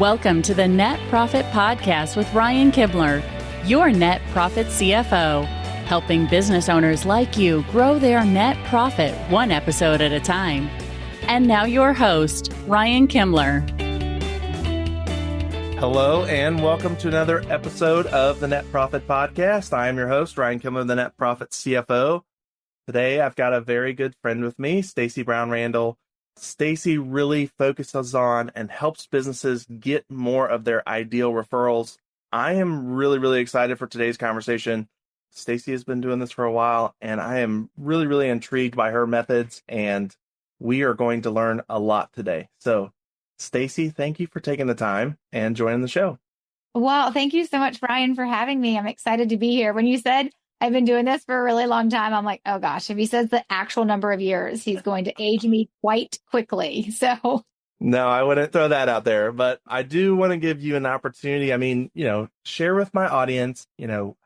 Welcome to the Net Profit Podcast with Ryan Kibler, your net profit CFO, helping business owners like you grow their net profit one episode at a time. And now your host, Ryan Kibler. Hello, and welcome to another episode of the Net Profit Podcast. I am your host, Ryan Kibler, the Net Profit CFO. Today, I've got a very good friend with me, Stacey Brown Randall. Stacey really focuses on and helps businesses get more of their ideal referrals. I am really excited for today's conversation. Stacey has been doing this for a while, and I am really intrigued by her methods, and we are going to learn a lot today. So, Stacey, thank you for taking the time and joining the show. Well, thank you so much, Ryan, for having me. I'm excited to be here. When you said I've been doing this for a really long time, I'm like, oh gosh, if he says the actual number of years, he's going to age me quite quickly. So no, I wouldn't throw that out there, but I do want to give you an opportunity. I mean, share with my audience,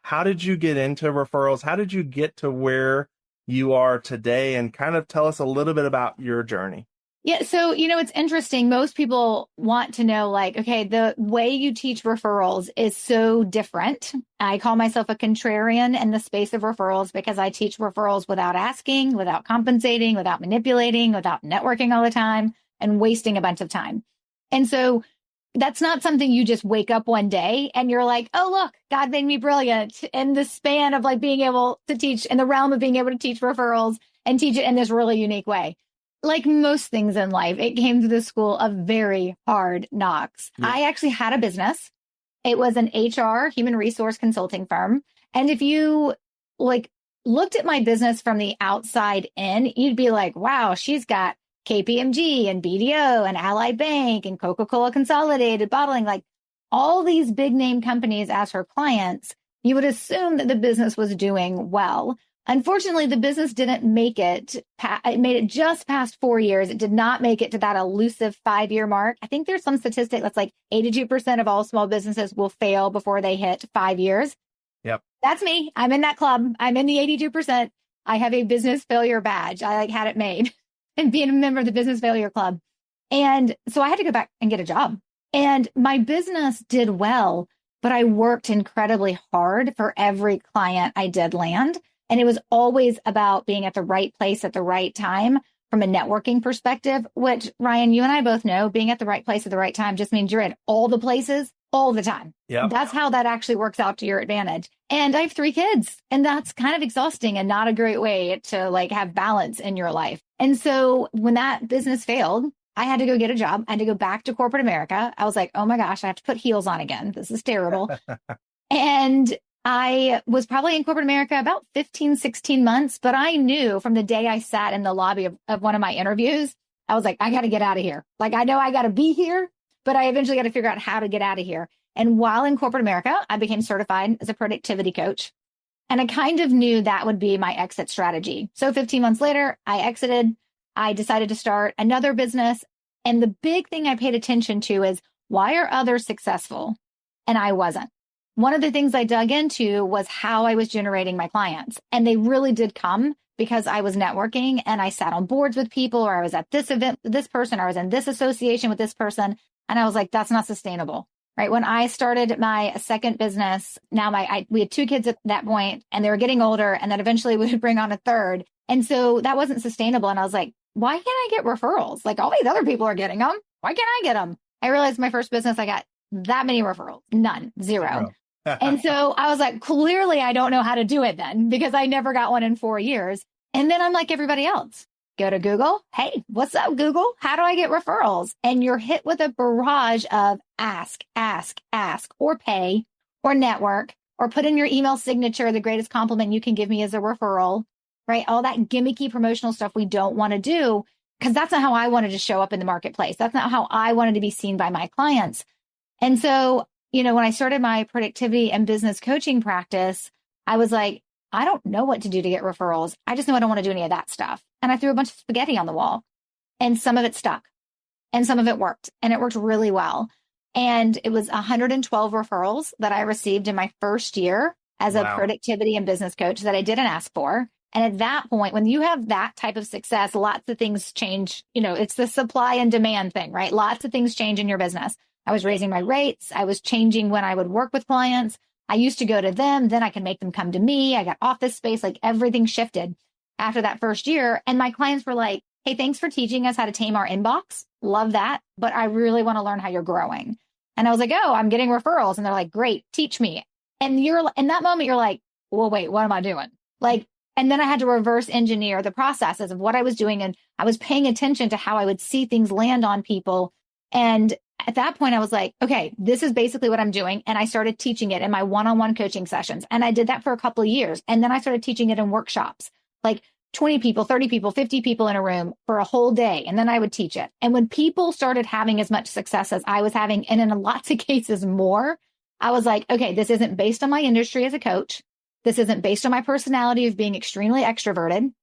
how did you get into referrals? How did you get to where you are today? And kind of tell us a little bit about your journey. yeah, so, it's interesting. Most people want to know, okay, the way you teach referrals is so different. I call myself a contrarian in the space of referrals because I teach referrals without asking, without compensating, without manipulating, without networking all the time, and wasting a bunch of time. And so that's not something you just wake up one day and you're like, oh, look, God made me brilliant in the span of being able to teach, in the realm of being able to teach referrals and teach it in this really unique way. Like most things in life, it came to the school of very hard knocks. Yeah. I actually had a business. It was an HR, human resource consulting firm. And if you looked at my business from the outside in, you'd be like, wow, she's got KPMG and BDO and Ally Bank and Coca-Cola Consolidated Bottling, all these big name companies as her clients. You would assume that the business was doing well. Unfortunately, the business didn't make it. It made it just past 4 years. It did not make it to that elusive 5-year mark. I think there's some statistic that's 82% of all small businesses will fail before they hit 5 years. Yep. That's me. I'm in that club. I'm in the 82%. I have a business failure badge. I had it made and being a member of the business failure club. And so I had to go back and get a job. And my business did well, but I worked incredibly hard for every client I did land. And it was always about being at the right place at the right time from a networking perspective, which, Ryan, you and I both know being at the right place at the right time just means you're in all the places all the time. Yep. That's how that actually works out to your advantage. And I have 3 kids, and that's kind of exhausting and not a great way to have balance in your life. And so when that business failed, I had to go get a job. I had to go back to corporate America. I was like, oh my gosh, I have to put heels on again. This is terrible. And I was probably in corporate America about 15, 16 months, but I knew from the day I sat in the lobby of one of my interviews, I was like, I got to get out of here. I know I got to be here, but I eventually got to figure out how to get out of here. And while in corporate America, I became certified as a productivity coach. And I kind of knew that would be my exit strategy. So 15 months later, I exited. I decided to start another business. And the big thing I paid attention to is, why are others successful and I wasn't? One of the things I dug into was how I was generating my clients. And they really did come because I was networking and I sat on boards with people, or I was at this event with this person, or I was in this association with this person. And I was like, that's not sustainable, right? When I started my second business, we had 2 kids at that point and they were getting older, and then eventually we would bring on a third. And so that wasn't sustainable. And I was like, why can't I get referrals? All these other people are getting them. Why can't I get them? I realized my first business, I got that many referrals, none, zero. And so I was like, clearly I don't know how to do it then, because I never got one in 4 years. And then I'm like everybody else. Go to Google. Hey, what's up, Google? How do I get referrals? And you're hit with a barrage of ask, or pay, or network, or put in your email signature. The greatest compliment you can give me is a referral, right? All that gimmicky promotional stuff we don't want to do, because that's not how I wanted to show up in the marketplace. That's not how I wanted to be seen by my clients. And so when I started my productivity and business coaching practice, I was like, I don't know what to do to get referrals. I just know I don't want to do any of that stuff. And I threw a bunch of spaghetti on the wall, and some of it stuck and some of it worked, and it worked really well. And it was 112 referrals that I received in my first year as a productivity and business coach that I didn't ask for. And at that point, when you have that type of success, lots of things change. It's the supply and demand thing, right? Lots of things change in your business. I was raising my rates. I was changing when I would work with clients. I used to go to them, then I could make them come to me. I got office space, like everything shifted after that first year. And my clients were like, hey, thanks for teaching us how to tame our inbox. Love that. But I really want to learn how you're growing. And I was like, oh, I'm getting referrals. And they're like, great, teach me. And you're in that moment, you're like, well, wait, what am I doing? Like, and then I had to reverse engineer the processes of what I was doing. And I was paying attention to how I would see things land on people. And at that point, I was like, okay, this is basically what I'm doing. And I started teaching it in my one-on-one coaching sessions. And I did that for a couple of years. And then I started teaching it in workshops, like 20 people, 30 people, 50 people in a room for a whole day. And then I would teach it. And when people started having as much success as I was having, and in lots of cases more, I was like, okay, this isn't based on my industry as a coach. This isn't based on my personality of being extremely extroverted.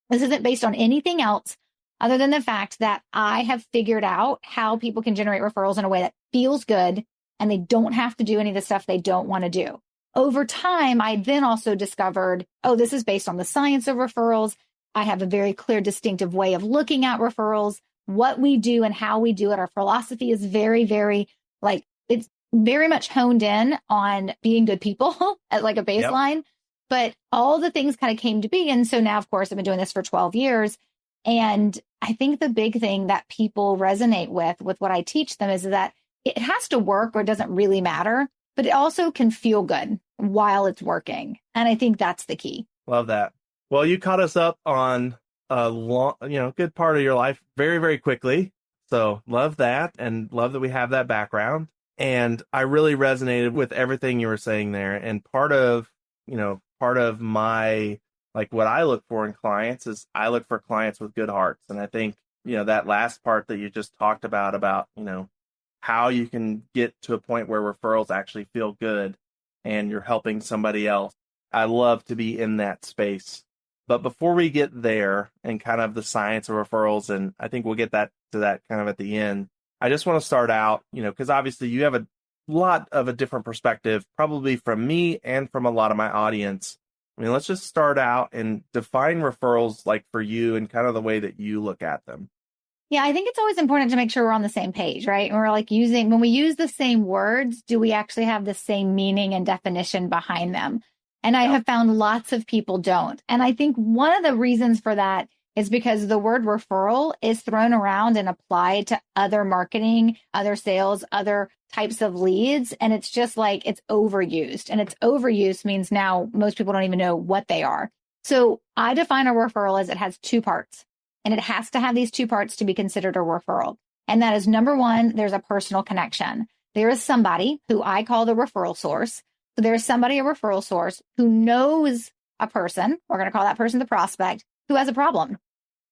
This isn't based on anything else other than the fact that I have figured out how people can generate referrals in a way that feels good and they don't have to do any of the stuff they don't want to do. Over time, I then also discovered, oh, this is based on the science of referrals. I have a very clear, distinctive way of looking at referrals. What we do and how we do it, our philosophy is very, very, like, it's very much honed in on being good people at like a baseline. Yep. But all the things kind of came to be. And so now, of course, I've been doing this for 12 years. And I think the big thing that people resonate with what I teach them is that it has to work or it doesn't really matter, but it also can feel good while it's working. And I think that's the key. Love that. Well, you caught us up on a long, good part of your life very, very quickly. So love that and love that we have that background. And I really resonated with everything you were saying there. And part of my, like what I look for in clients is I look for clients with good hearts. And I think, that last part that you just talked about, how you can get to a point where referrals actually feel good and you're helping somebody else. I love to be in that space. But before we get there and kind of the science of referrals, and I think we'll get to that kind of at the end, I just want to start out, because obviously you have a lot of a different perspective, probably from me and from a lot of my audience. I mean, let's just start out and define referrals like for you and kind of the way that you look at them. Yeah, I think it's always important to make sure we're on the same page, right? And we're like when we use the same words, do we actually have the same meaning and definition behind them? And I have found lots of people don't. And I think one of the reasons for that is because the word referral is thrown around and applied to other marketing, other sales, other types of leads. And it's just like it's overused. And it's overused means now most people don't even know what they are. So I define a referral as it has two parts. And it has to have these two parts to be considered a referral. And that is number one, there's a personal connection. There is somebody who I call the referral source. So there's somebody, a referral source, who knows a person, we're going to call that person the prospect, who has a problem.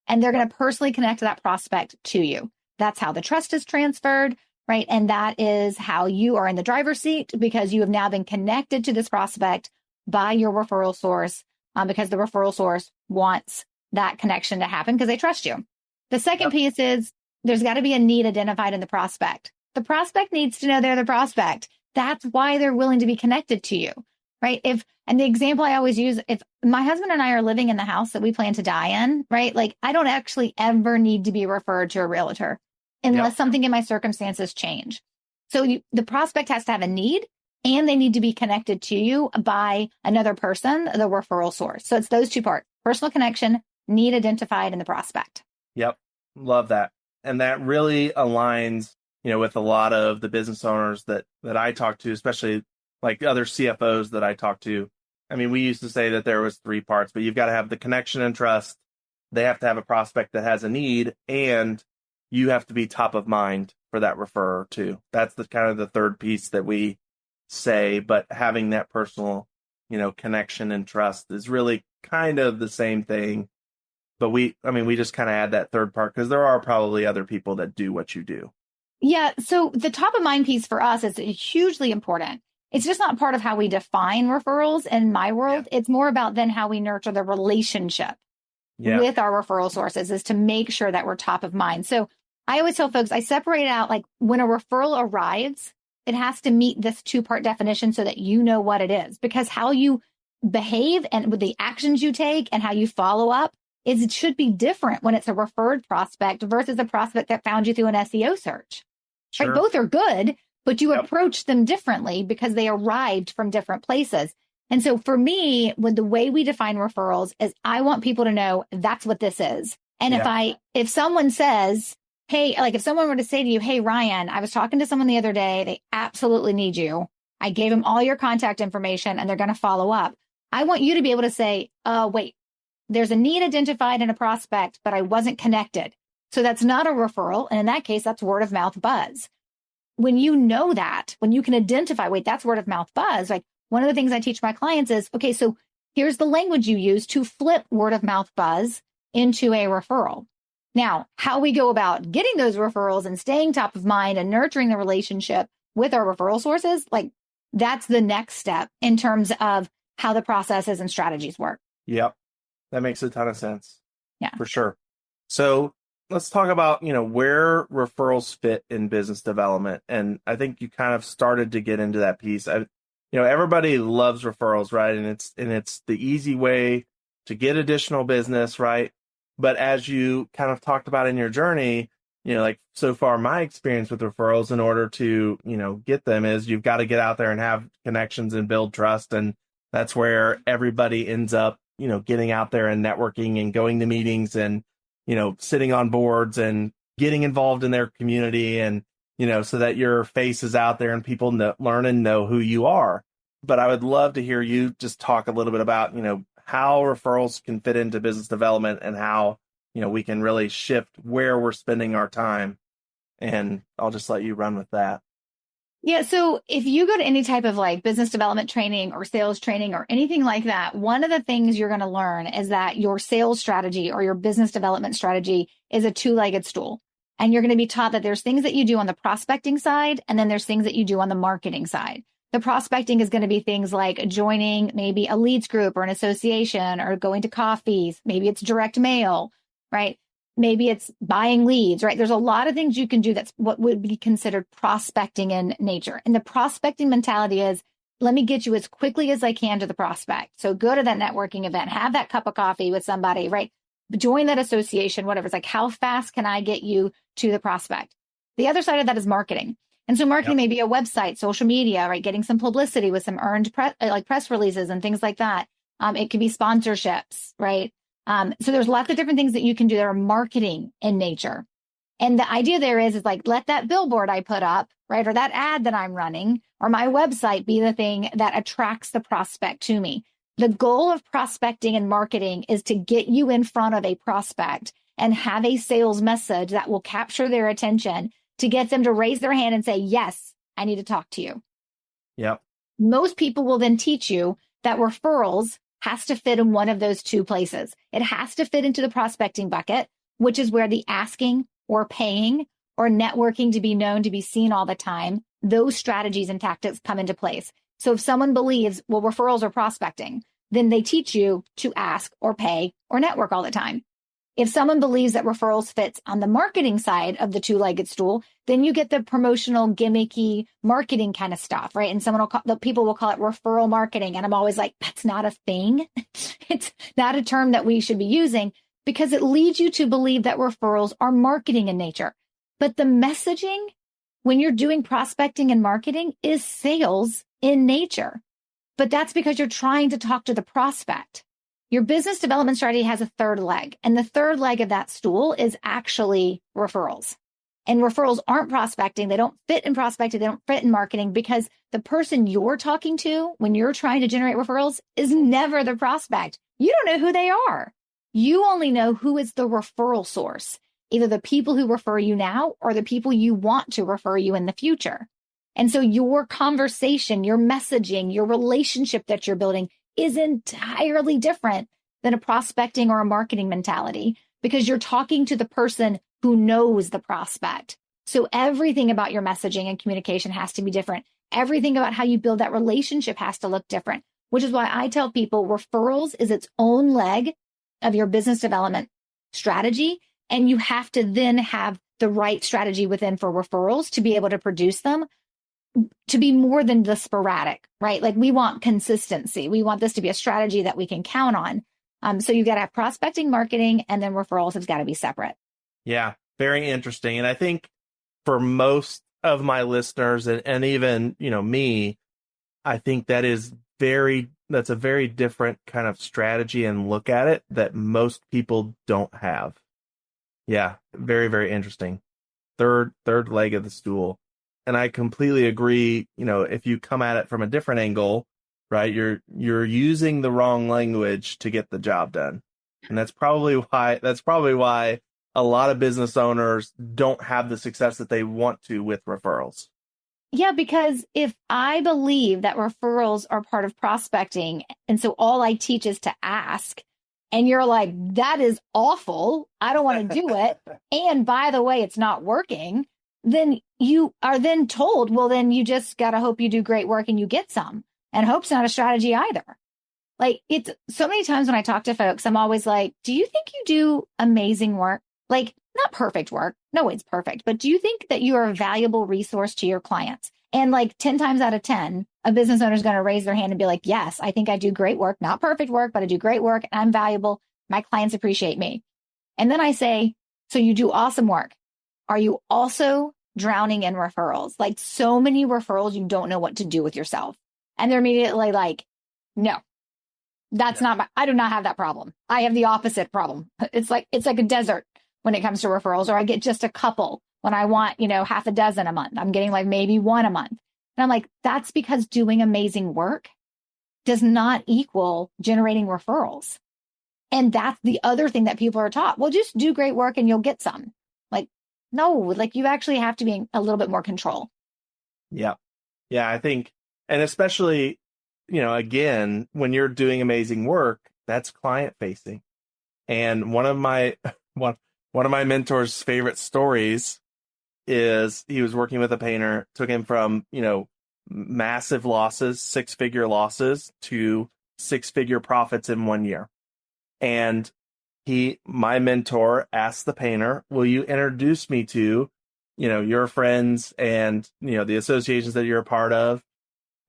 And they're going to personally connect that prospect to you. That's how the trust is transferred, right? And that is how you are in the driver's seat because you have now been connected to this prospect by your referral source because the referral source wants that connection to happen because they trust you. The second piece is there's got to be a need identified in the prospect. The prospect needs to know they're the prospect. That's why they're willing to be connected to you, right? And the example I always use, if my husband and I are living in the house that we plan to die in, right? Like I don't actually ever need to be referred to a realtor unless something in my circumstances change. So the prospect has to have a need and they need to be connected to you by another person, the referral source. So it's those two parts, personal connection, need identified in the prospect. Yep. Love that. And that really aligns, with a lot of the business owners that I talk to, especially like other CFOs that I talk to. I mean, we used to say that there was three parts, but you've got to have the connection and trust. They have to have a prospect that has a need, and you have to be top of mind for that referrer too. That's the kind of the third piece that we say, but having that personal, connection and trust is really kind of the same thing. But we just kind of add that third part because there are probably other people that do what you do. Yeah. So the top of mind piece for us is hugely important. It's just not part of how we define referrals in my world. Yeah. It's more about then how we nurture the relationship with our referral sources is to make sure that we're top of mind. So I always tell folks, I separate out like when a referral arrives, it has to meet this two-part definition so that you know what it is because how you behave and with the actions you take and how you follow up it should be different when it's a referred prospect versus a prospect that found you through an SEO search. Sure. right? Both are good, but you approach them differently because they arrived from different places. And so for me, with the way we define referrals is I want people to know that's what this is. And if someone says, hey, like if someone were to say to you, hey, Ryan, I was talking to someone the other day, they absolutely need you. I gave them all your contact information and they're going to follow up. I want you to be able to say, wait, there's a need identified in a prospect, but I wasn't connected. So that's not a referral. And in that case, that's word of mouth buzz. When you know that, when you can identify, wait, that's word of mouth buzz. Like one of the things I teach my clients is, okay, so here's the language you use to flip word of mouth buzz into a referral. Now, how we go about getting those referrals and staying top of mind and nurturing the relationship with our referral sources, like that's the next step in terms of how the processes and strategies work. Yep. That makes a ton of sense. Yeah, for sure. So let's talk about, where referrals fit in business development. And I think you kind of started to get into that piece. Everybody loves referrals, right? And it's the easy way to get additional business, right? But as you kind of talked about in your journey, like so far, my experience with referrals in order to, get them is you've got to get out there and have connections and build trust. And that's where everybody ends up, getting out there and networking and going to meetings and, sitting on boards and getting involved in their community and, so that your face is out there and people learn and know who you are. But I would love to hear you just talk a little bit about, how referrals can fit into business development and how, we can really shift where we're spending our time. And I'll just let you run with that. Yeah. So if you go to any type of like business development training or sales training or anything like that, one of the things you're going to learn is that your sales strategy or your business development strategy is a two-legged stool. And you're going to be taught that there's things that you do on the prospecting side, and then there's things that you do on the marketing side. The prospecting is going to be things like joining maybe a leads group or an association or going to coffees. Maybe it's direct mail, right? Maybe it's buying leads, right? There's a lot of things you can do that's what would be considered prospecting in nature. And the prospecting mentality is, let me get you as quickly as I can to the prospect. So go to that networking event, have that cup of coffee with somebody, right? Join that association, whatever. It's like, how fast can I get you to the prospect? The other side of that is marketing. And so marketing may be a website, social media, right? Getting some publicity with some earned press releases and things like that. It could be sponsorships, right? So there's lots of different things that you can do that are marketing in nature. And the idea there is like, let that billboard I put up, right? Or that ad that I'm running or my website be the thing that attracts the prospect to me. The goal of prospecting and marketing is to get you in front of a prospect and have a sales message that will capture their attention to get them to raise their hand and say, yes, I need to talk to you. Yep. Most people will then teach you that referrals has to fit in one of those two places. It has to fit into the prospecting bucket, which is where the asking or paying or networking to be known, to be seen all the time, those strategies and tactics come into place. So if someone believes, well, referrals are prospecting, then they teach you to ask or pay or network all the time. If someone believes that referrals fits on the marketing side of the two-legged stool, then you get the promotional, gimmicky marketing kind of stuff, right? And people will call it referral marketing. And I'm always like, that's not a thing. It's not a term that we should be using because it leads you to believe that referrals are marketing in nature. But the messaging when you're doing prospecting and marketing is sales in nature. But that's because you're trying to talk to the prospect. Your business development strategy has a third leg, and the third leg of that stool is actually referrals. And referrals aren't prospecting. They don't fit in prospecting. They don't fit in marketing because the person you're talking to when you're trying to generate referrals is never the prospect. You don't know who they are. You only know who is the referral source, either the people who refer you now or the people you want to refer you in the future. And so your conversation, your messaging, your relationship that you're building is entirely different than a prospecting or a marketing mentality because you're talking to the person who knows the prospect. So everything about your messaging and communication has to be different. Everything about how you build that relationship has to look different, which is why I tell people referrals is its own leg of your business development strategy. And you have to then have the right strategy within for referrals to be able to produce them, to be more than the sporadic, right? Like we want consistency. We want this to be a strategy that we can count on. So you've got to have prospecting, marketing, and then referrals has got to be separate. Yeah, very interesting. And I think for most of my listeners and even, me, I think that's a very different kind of strategy and look at it that most people don't have. Yeah, very, very interesting. Third leg of the stool. And I completely agree, if you come at it from a different angle, right, you're using the wrong language to get the job done. And that's probably why a lot of business owners don't have the success that they want to with referrals. Yeah, because if I believe that referrals are part of prospecting, and so all I teach is to ask, and you're like, that is awful, I don't want to do it, and by the way, it's not working, then you are then told, well, then you just got to hope you do great work and you get some. And hope's not a strategy either. Like, it's so many times when I talk to folks, I'm always like, do you think you do amazing work? Like, not perfect work. No one's perfect. But do you think that you are a valuable resource to your clients? And like 10 times out of 10, a business owner is going to raise their hand and be like, yes, I think I do great work, not perfect work, but I do great work and I'm valuable. My clients appreciate me. And then I say, so you do awesome work. Are you also drowning in referrals? Like, so many referrals, you don't know what to do with yourself. And they're immediately like, no, that's not I do not have that problem. I have the opposite problem. It's like a desert when it comes to referrals, or I get just a couple when I want, half a dozen a month. I'm getting like maybe one a month. And I'm like, that's because doing amazing work does not equal generating referrals. And that's the other thing that people are taught. Well, just do great work and you'll get some. Like, no, like you actually have to be in a little bit more control. Yeah. Yeah, I think, and especially, again, when you're doing amazing work, that's client facing. And one of my mentors' favorite stories is he was working with a painter, took him from, massive losses, 6-figure losses, to 6-figure profits in 1 year. And my mentor asked the painter, will you introduce me to, your friends and, the associations that you're a part of?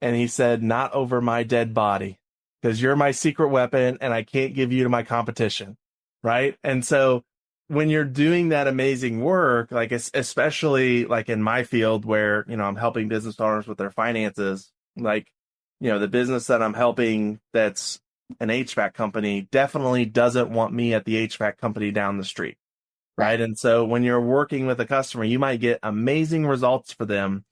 And he said, not over my dead body, because you're my secret weapon and I can't give you to my competition. Right. And so when you're doing that amazing work, like especially like in my field where, I'm helping business owners with their finances, like, the business that I'm helping that's an HVAC company definitely doesn't want me at the HVAC company down the street. Right. And so when you're working with a customer, you might get amazing results for them.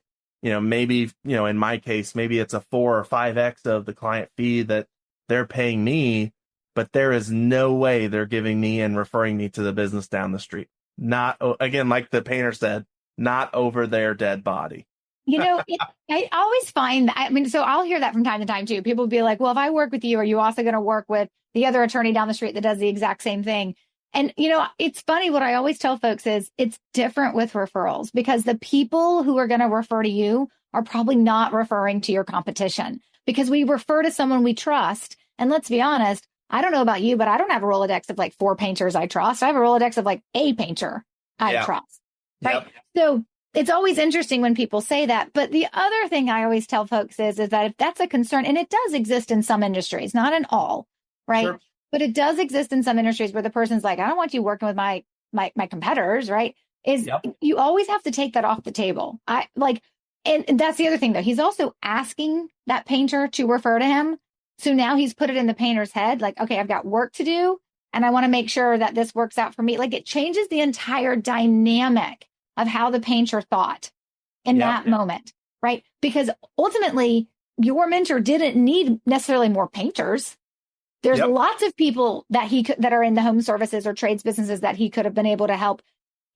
Maybe, in my case, maybe it's a 4 or 5x of the client fee that they're paying me, but there is no way they're giving me and referring me to the business down the street. Not, again, like the painter said, not over their dead body. I always find that, so I'll hear that from time to time too. People will be like, well, if I work with you, are you also going to work with the other attorney down the street that does the exact same thing? And, it's funny. What I always tell folks is it's different with referrals, because the people who are going to refer to you are probably not referring to your competition, because we refer to someone we trust. And let's be honest, I don't know about you, but I don't have a Rolodex of like 4 painters I trust. I have a Rolodex of like a painter I trust. Right. Yep. So it's always interesting when people say that. But the other thing I always tell folks is that if that's a concern, and it does exist in some industries, not in all, right? Sure. But it does exist in some industries where the person's like, I don't want you working with my competitors, right? You always have to take that off the table. And that's the other thing though. He's also asking that painter to refer to him. So now he's put it in the painter's head, like, okay, I've got work to do and I want to make sure that this works out for me. Like, it changes the entire dynamic of how the painter thought in that moment, right? Because ultimately your mentor didn't need necessarily more painters. There's lots of people that that are in the home services or trades businesses that he could have been able to help.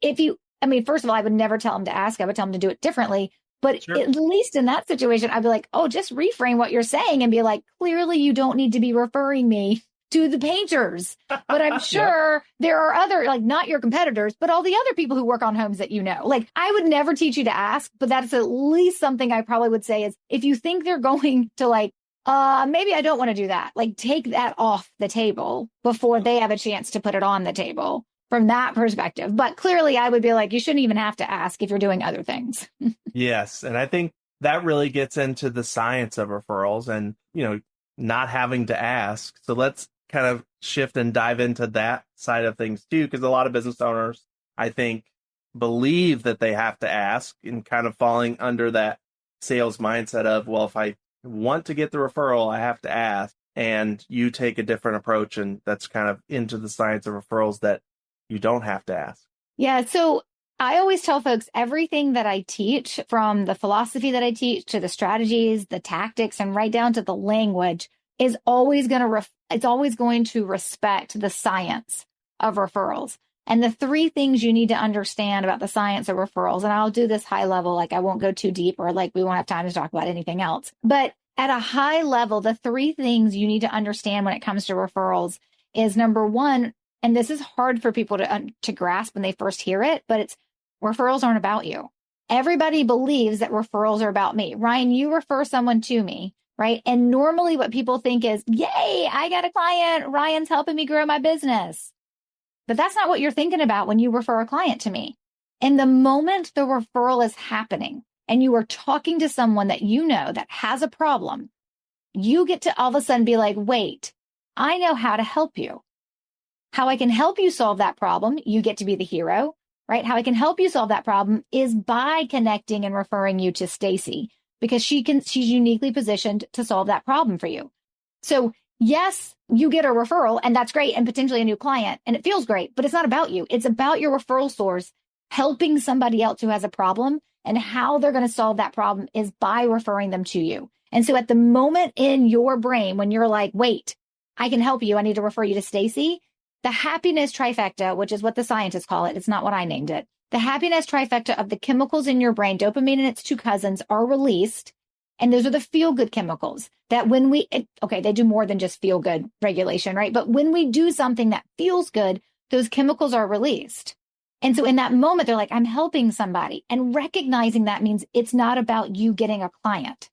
First of all, I would never tell him to ask. I would tell him to do it differently. But at least in that situation, I'd be like, oh, just reframe what you're saying and be like, clearly you don't need to be referring me to the painters. But I'm sure there are other, like, not your competitors, but all the other people who work on homes that Like, I would never teach you to ask, but that's at least something I probably would say is, if you think they're going to like, maybe I don't want to do that. Like, take that off the table before they have a chance to put it on the table from that perspective. But clearly I would be like, you shouldn't even have to ask if you're doing other things. Yes. And I think that really gets into the science of referrals and, not having to ask. So let's kind of shift and dive into that side of things too, because a lot of business owners, I think, believe that they have to ask, and kind of falling under that sales mindset of, well, if I want to get the referral, I have to ask. And you take a different approach, and that's kind of into the science of referrals, that you don't have to ask. Yeah. So I always tell folks everything that I teach, from the philosophy that I teach to the strategies, the tactics, and right down to the language, is always going to it's always going to respect the science of referrals. And the three things you need to understand about the science of referrals, and I'll do this high level, like I won't go too deep, or like we won't have time to talk about anything else. But at a high level, the three things you need to understand when it comes to referrals is, number one, and this is hard for people to grasp when they first hear it, but it's, referrals aren't about you. Everybody believes that referrals are about me. Ryan, you refer someone to me, right? And normally what people think is, yay, I got a client. Ryan's helping me grow my business. But that's not what you're thinking about when you refer a client to me. And the moment the referral is happening and you are talking to someone that you know that has a problem, you get to all of a sudden be like, wait, I know how to help you. How I can help you solve that problem, you get to be the hero, right? How I can help you solve that problem is by connecting and referring you to Stacey, because she's uniquely positioned to solve that problem for you. So yes, you get a referral, and that's great, and potentially a new client, and it feels great, but it's not about you. It's about your referral source helping somebody else who has a problem, and how they're going to solve that problem is by referring them to you. And so at the moment in your brain, when you're like, wait, I can help you, I need to refer you to Stacey, the happiness trifecta, which is what the scientists call it, it's not what I named it. The happiness trifecta of the chemicals in your brain, dopamine and its two cousins, are released. And those are the feel-good chemicals that when they do more than just feel-good regulation, right? But when we do something that feels good, those chemicals are released. And so in that moment, they're like, I'm helping somebody. And recognizing that means it's not about you getting a client.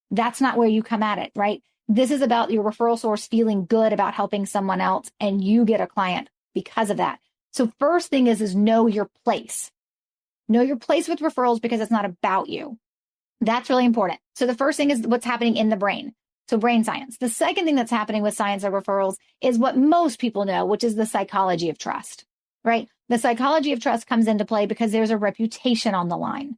That's not where you come at it, right? This is about your referral source feeling good about helping someone else, and you get a client because of that. So first thing is know your place. Know your place with referrals, because it's not about you. That's really important. So the first thing is what's happening in the brain. So brain science. The second thing that's happening with science of referrals is what most people know, which is the psychology of trust, right? The psychology of trust comes into play because there's a reputation on the line.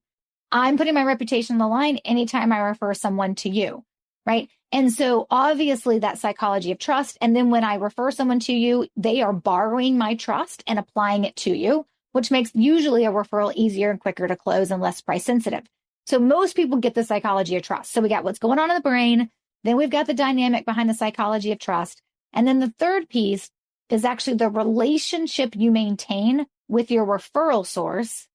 I'm putting my reputation on the line anytime I refer someone to you, right? And so obviously that psychology of trust. And then when I refer someone to you, they are borrowing my trust and applying it to you, which makes usually a referral easier and quicker to close and less price sensitive. So most people get the psychology of trust. So we got what's going on in the brain. Then we've got the dynamic behind the psychology of trust. And then the third piece is actually the relationship you maintain with your referral source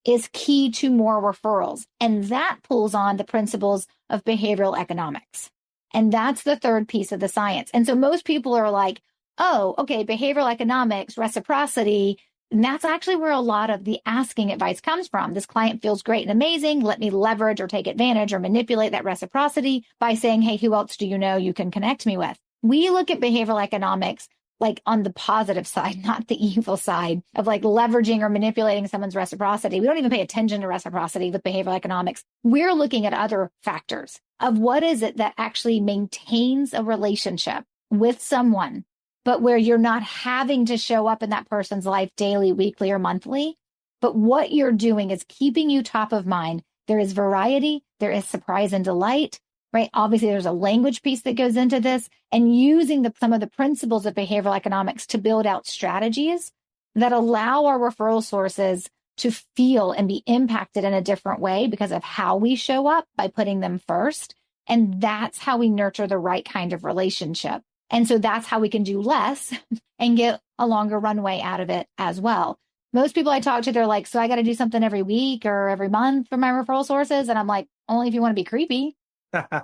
is key to more referrals. And that pulls on the principles of behavioral economics. And that's the third piece of the science. And so most people are like, oh, okay, behavioral economics, reciprocity. And that's actually where a lot of the asking advice comes from. This client feels great and amazing. Let me leverage or take advantage or manipulate that reciprocity by saying, hey, who else do you know you can connect me with? We look at behavioral economics like on the positive side, not the evil side of like leveraging or manipulating someone's reciprocity. We don't even pay attention to reciprocity with behavioral economics. We're looking at other factors of what is it that actually maintains a relationship with someone, but where you're not having to show up in that person's life daily, weekly, or monthly. But what you're doing is keeping you top of mind. There is variety. There is surprise and delight, right? Obviously, there's a language piece that goes into this, and using some of the principles of behavioral economics to build out strategies that allow our referral sources to feel and be impacted in a different way because of how we show up by putting them first. And that's how we nurture the right kind of relationship. And so that's how we can do less and get a longer runway out of it as well. Most people I talk to, they're like, so I got to do something every week or every month for my referral sources. And I'm like, only if you want to be creepy.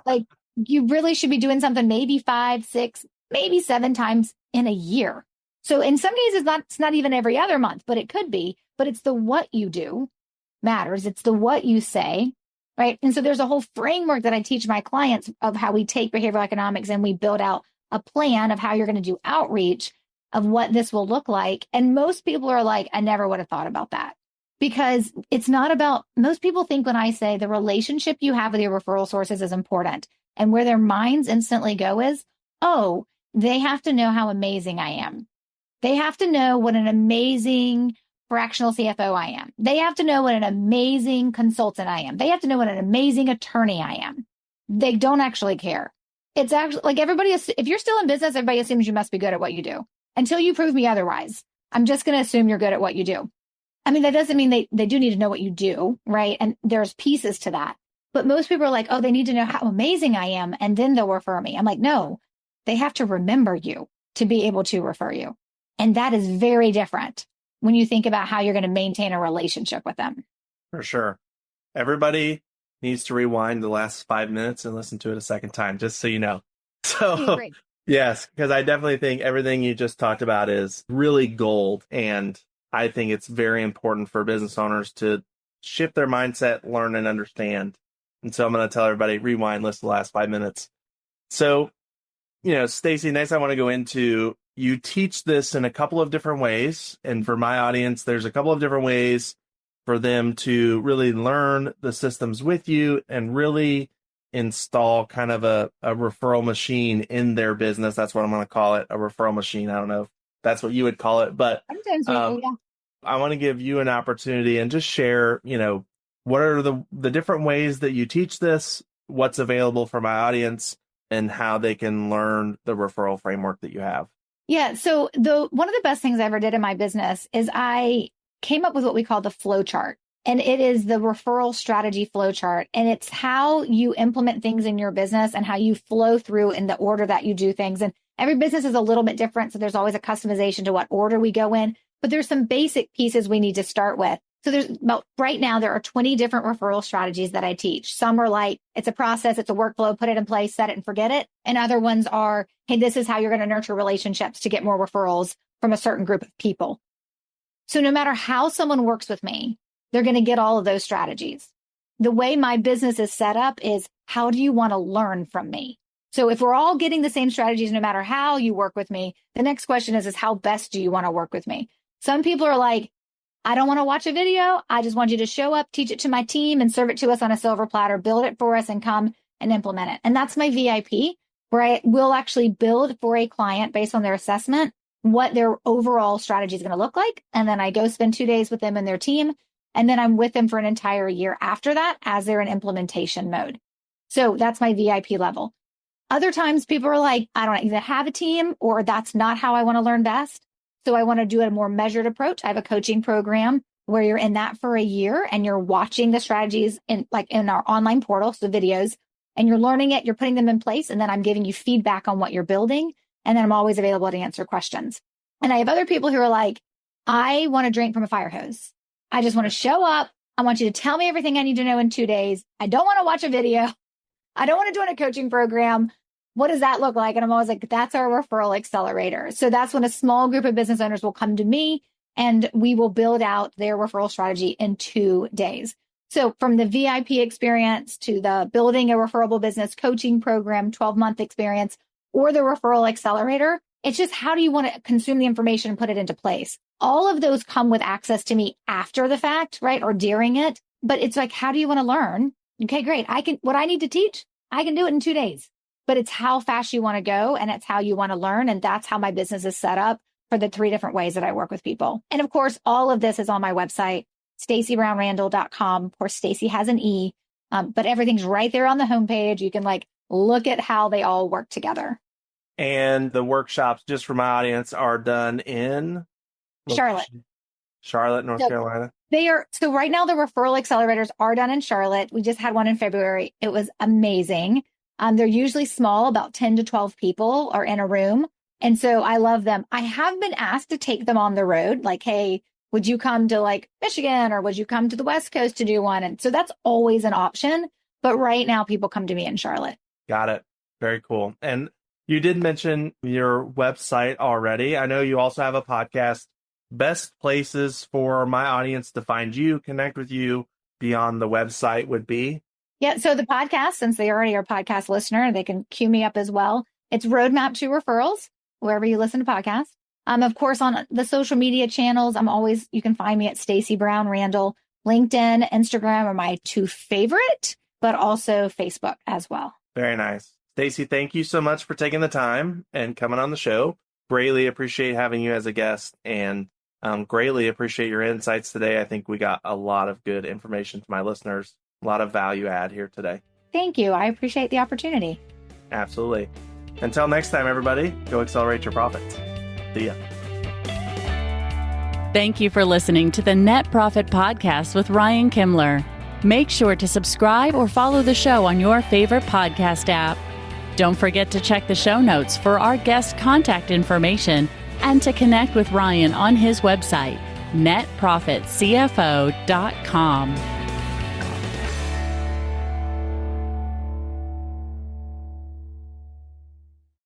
Like, you really should be doing something maybe 5, 6, maybe 7 times in a year. So in some cases, it's not even every other month, but it could be. But it's the what you do matters. It's the what you say, right? And so there's a whole framework that I teach my clients of how we take behavioral economics and we build out a plan of how you're going to do outreach of what this will look like. And most people are like, I never would have thought about that, because it's not about, most people think when I say the relationship you have with your referral sources is important, and where their minds instantly go is, oh, they have to know how amazing I am. They have to know what an amazing fractional CFO I am. They have to know what an amazing consultant I am. They have to know what an amazing attorney I am. They don't actually care. It's actually like everybody, if you're still in business, everybody assumes you must be good at what you do until you prove me otherwise. I'm just going to assume you're good at what you do. I mean, that doesn't mean they do need to know what you do, right? And there's pieces to that. But most people are like, oh, they need to know how amazing I am, and then they'll refer me. I'm like, no, they have to remember you to be able to refer you. And that is very different when you think about how you're going to maintain a relationship with them. For sure. Everybody needs to rewind the last 5 minutes and listen to it a second time, just so you know. So, yes, because I definitely think everything you just talked about is really gold. And I think it's very important for business owners to shift their mindset, learn, and understand. And so I'm going to tell everybody, rewind, listen to the last 5 minutes. So, Stacey, next I want to go into, you teach this in a couple of different ways. And for my audience, there's a couple of different ways for them to really learn the systems with you and really install kind of a referral machine in their business. That's what I'm going to call it, a referral machine. I don't know if that's what you would call it, but I want to give you an opportunity and just share, what are the different ways that you teach this, what's available for my audience, and how they can learn the referral framework that you have. Yeah. So one of the best things I ever did in my business is I came up with what we call the flow chart. And it is the referral strategy flow chart. And it's how you implement things in your business and how you flow through in the order that you do things. And every business is a little bit different. So there's always a customization to what order we go in. But there's some basic pieces we need to start with. So right now, there are 20 different referral strategies that I teach. Some are like, it's a process, it's a workflow, put it in place, set it and forget it. And other ones are, hey, this is how you're going to nurture relationships to get more referrals from a certain group of people. So no matter how someone works with me, they're going to get all of those strategies. The way my business is set up is, how do you want to learn from me? So if we're all getting the same strategies, no matter how you work with me, the next question is how best do you want to work with me? Some people are like, I don't want to watch a video. I just want you to show up, teach it to my team, and serve it to us on a silver platter, build it for us, and come and implement it. And that's my VIP, where I will actually build for a client based on their assessment what their overall strategy is going to look like. And then I go spend 2 days with them and their team. And then I'm with them for an entire year after that as they're in implementation mode. So that's my VIP level. Other times people are like, I don't either have a team or that's not how I want to learn best. So I want to do a more measured approach. I have a coaching program where you're in that for a year and you're watching the strategies in our online portal, so videos, and you're learning it, you're putting them in place. And then I'm giving you feedback on what you're building. And then I'm always available to answer questions. And I have other people who are like, I want to drink from a fire hose. I just want to show up. I want you to tell me everything I need to know in 2 days. I don't want to watch a video. I don't want to do a coaching program. What does that look like? And I'm always like, that's our referral accelerator. So that's when a small group of business owners will come to me and we will build out their referral strategy in 2 days. So from the VIP experience to the building a referable business coaching program, 12-month experience, or the referral accelerator, it's just how do you want to consume the information and put it into place? All of those come with access to me after the fact, right? Or during it. But it's like, how do you want to learn? Okay, great. What I need to teach, I can do it in 2 days. But it's how fast you want to go and it's how you want to learn. And that's how my business is set up for the 3 different ways that I work with people. And of course, all of this is on my website, StaceyBrownRandall.com. Of course, Stacey has an E, but everything's right there on the homepage. You can look at how they all work together. And the workshops, just for my audience, are done in Charlotte, North Carolina. So right now the referral accelerators are done in Charlotte. We just had one in February. It was amazing. They're usually small, about 10 to 12 people are in a room. And so I love them. I have been asked to take them on the road. Like, hey, would you come to Michigan or would you come to the West Coast to do one? And so that's always an option. But right now people come to me in Charlotte. Got it. Very cool. And you did mention your website already. I know you also have a podcast. Best places for my audience to find you, connect with you beyond the website would be? Yeah. So the podcast, since they already are a podcast listener, they can cue me up as well. It's Roadmap to Referrals, wherever you listen to podcasts. Of course, on the social media channels, you can find me at Stacey Brown Randall. LinkedIn, Instagram are my 2 favorite, but also Facebook as well. Very nice. Stacey, thank you so much for taking the time and coming on the show. Greatly appreciate having you as a guest. And Greatly appreciate your insights today. I think we got a lot of good information to my listeners, a lot of value add here today. Thank you. I appreciate the opportunity. Absolutely. Until next time, everybody, go accelerate your profits. See ya. Thank you for listening to the Net Profit Podcast with Ryan Kimler. Make sure to subscribe or follow the show on your favorite podcast app. Don't forget to check the show notes for our guest contact information and to connect with Ryan on his website, netprofitcfo.com.